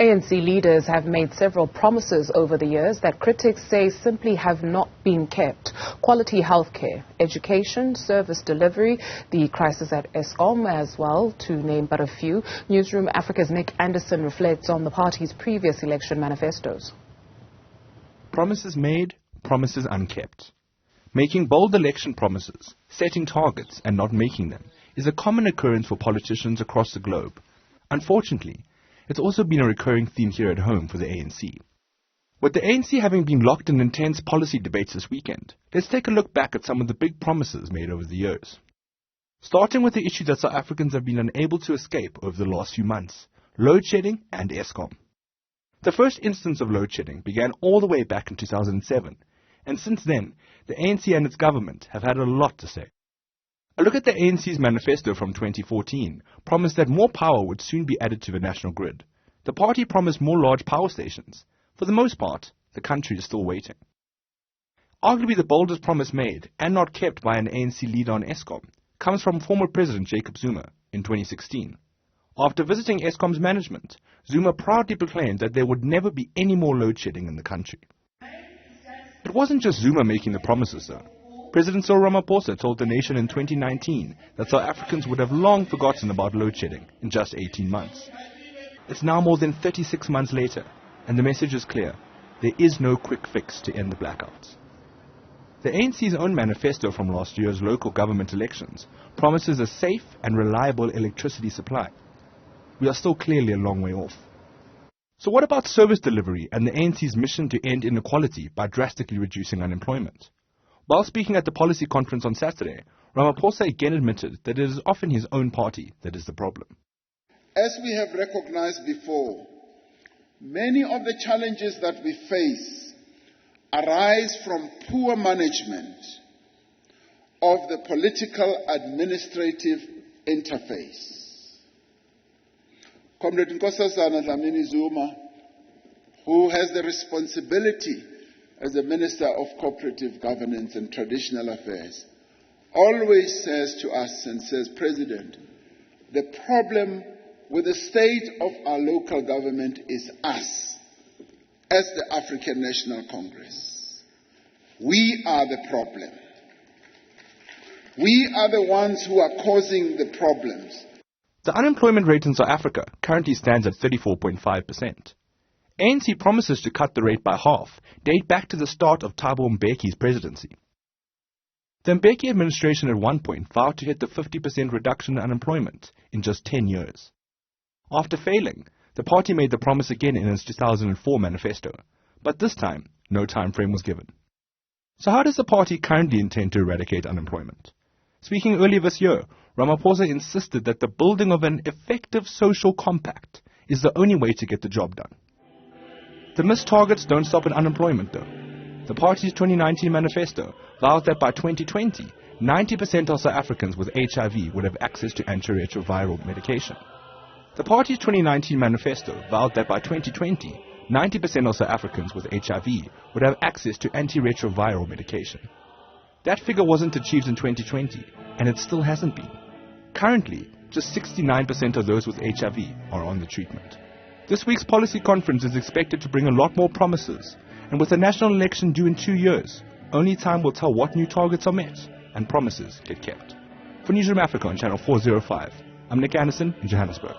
ANC leaders have made several promises over the years that critics say simply have not been kept. Quality healthcare, education, service delivery, the crisis at Eskom as well, to name but a few. Newzroom Afrika's Andersen reflects on the party's previous election manifestos. Promises made, promises unkept. Making bold election promises, setting targets and not making them is a common occurrence for politicians across the globe. Unfortunately, it's also been a recurring theme here at home for the ANC. With the ANC having been locked in intense policy debates this weekend, let's take a look back at some of the big promises made over the years. Starting with the issue that South Africans have been unable to escape over the last few months, load shedding and Eskom. The first instance of load shedding began all the way back in 2007, and since then, the ANC and its government have had a lot to say. A look at the ANC's manifesto from 2014 promised that more power would soon be added to the national grid. The party promised more large power stations. For the most part, the country is still waiting. Arguably the boldest promise made, and not kept by an ANC leader on Eskom, comes from former President Jacob Zuma in 2016. After visiting Eskom's management, Zuma proudly proclaimed that there would never be any more load shedding in the country. It wasn't just Zuma making the promises though. President Cyril Ramaphosa told the nation in 2019 that South Africans would have long forgotten about load shedding in just 18 months. It's now more than 36 months later, and the message is clear. There is no quick fix to end the blackouts. The ANC's own manifesto from last year's local government elections promises a safe and reliable electricity supply. We are still clearly a long way off. So what about service delivery and the ANC's mission to end inequality by drastically reducing unemployment? While speaking at the policy conference on Saturday, Ramaphosa again admitted that it is often his own party that is the problem. As we have recognized before, many of the challenges that we face arise from poor management of the political administrative interface. Comrade Nkosazana Dlamini Zuma, who has the responsibility as the Minister of Cooperative Governance and Traditional Affairs, always says to us and says, President, the problem with the state of our local government is us, as the African National Congress. We are the problem. We are the ones who are causing the problems. The unemployment rate in South Africa currently stands at 34.5%. ANC promises to cut the rate by half date back to the start of Thabo Mbeki's presidency. The Mbeki administration at one point vowed to hit the 50% reduction in unemployment in just 10 years. After failing, the party made the promise again in its 2004 manifesto, but this time, no time frame was given. So how does the party currently intend to eradicate unemployment? Speaking earlier this year, Ramaphosa insisted that the building of an effective social compact is the only way to get the job done. The missed targets don't stop at unemployment though. The party's 2019 manifesto vowed that by 2020, 90% of South Africans with HIV would have access to antiretroviral medication. The party's 2019 manifesto vowed that by 2020, 90% of South Africans with HIV would have access to antiretroviral medication. That figure wasn't achieved in 2020, and it still hasn't been. Currently, just 69% of those with HIV are on the treatment. This week's policy conference is expected to bring a lot more promises, and with the national election due in 2 years, only time will tell what new targets are met and promises get kept. For Newzroom Afrika on Channel 405, I'm Andersen in Johannesburg.